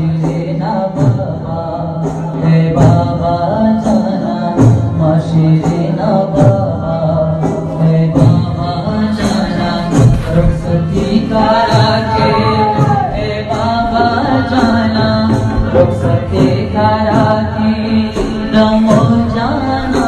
माशिरेना बाबा हे बाबा जाना माशिरेना बाबा हे बाबा जाना रुखसती का राखे हे बाबा जाना रुखसती का राखे नमो जाना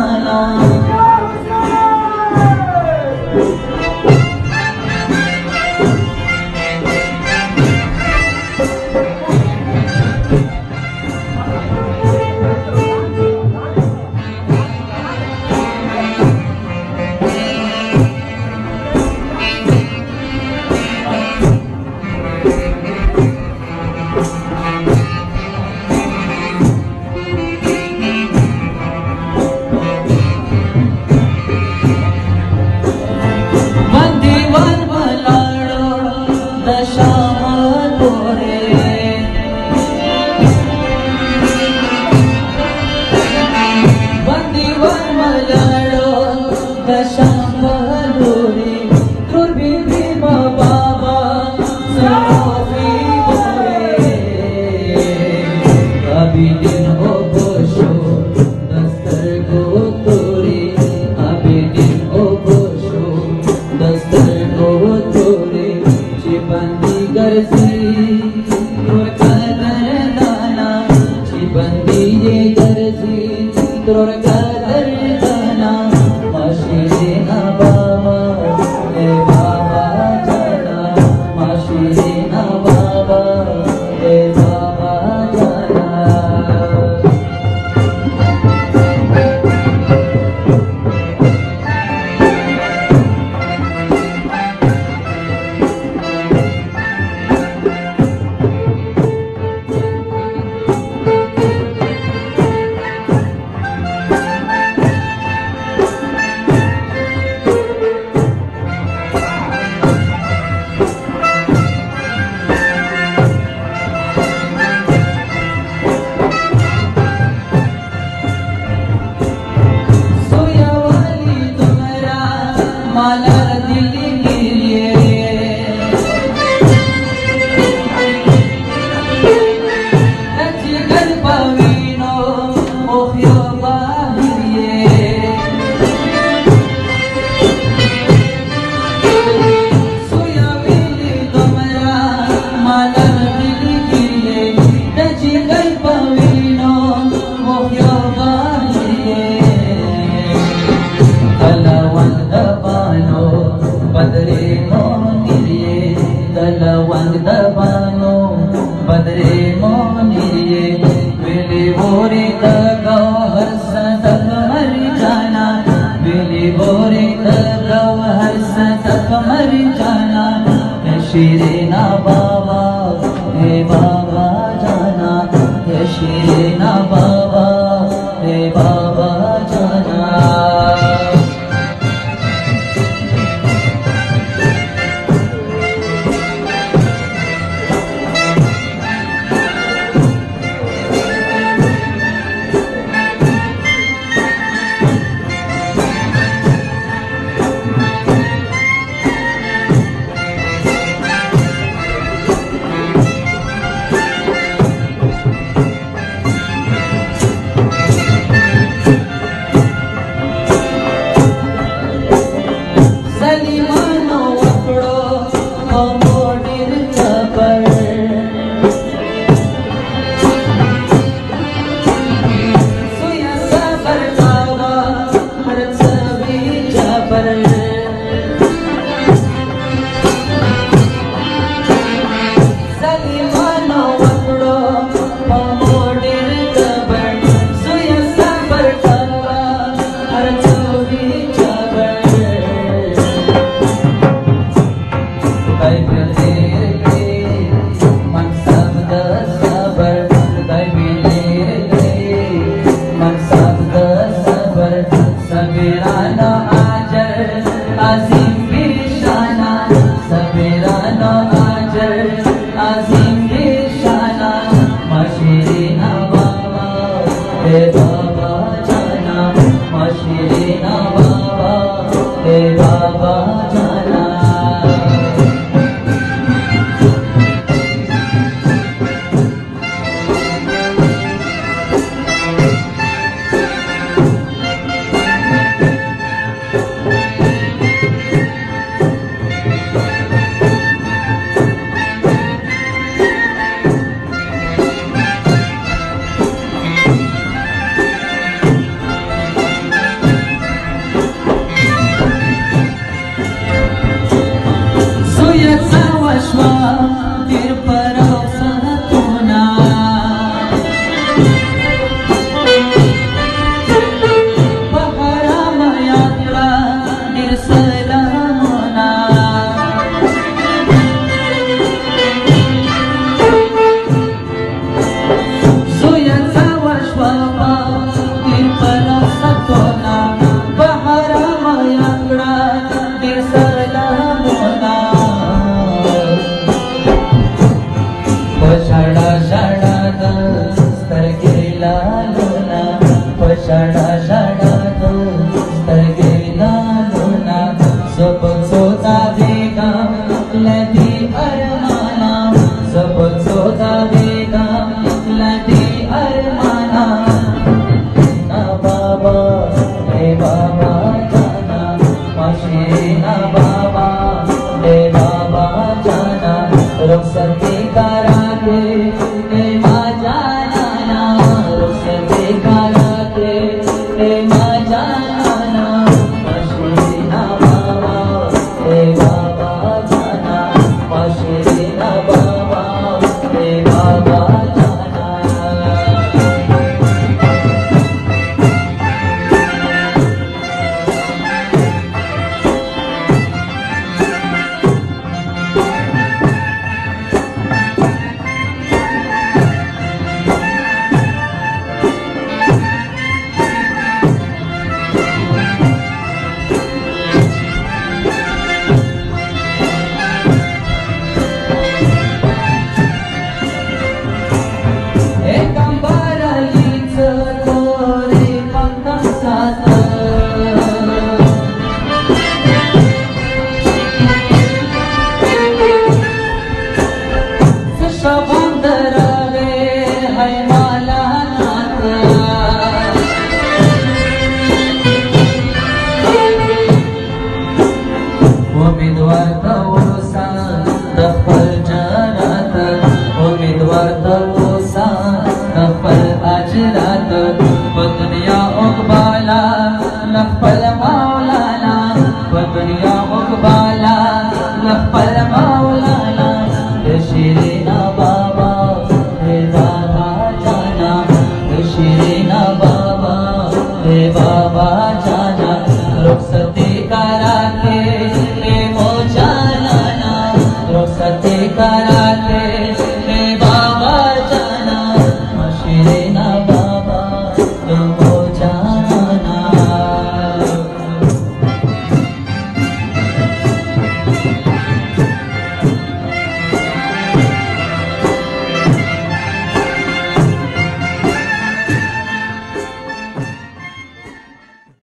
शिरेना बाबा हे बाबा जाना हे शिरेना बाबा हे बाबा जाना सबक सोता बेगम लदी अरमाना सबक सोता बेगम लदी अरमाना ना बाबा हे बाबा जाना माशीना बाबा हे बाबा जाना रुखसती करा के हे माँ जाना रुखसती करा के हे माँ जाना माशीना बाबा हे बाबा जाना माशीना बाबा हे बाबा जाना उम्मीदवार तवसा दफर जरात उम्मीदवार तवसा दफर अजरात दुनिया उकबाला नफल मौलाना दुनिया उकबाला नफल मौलाना शिरीना बाबा हे बाबा जाना शिरीना बाबा हे बाबा जाना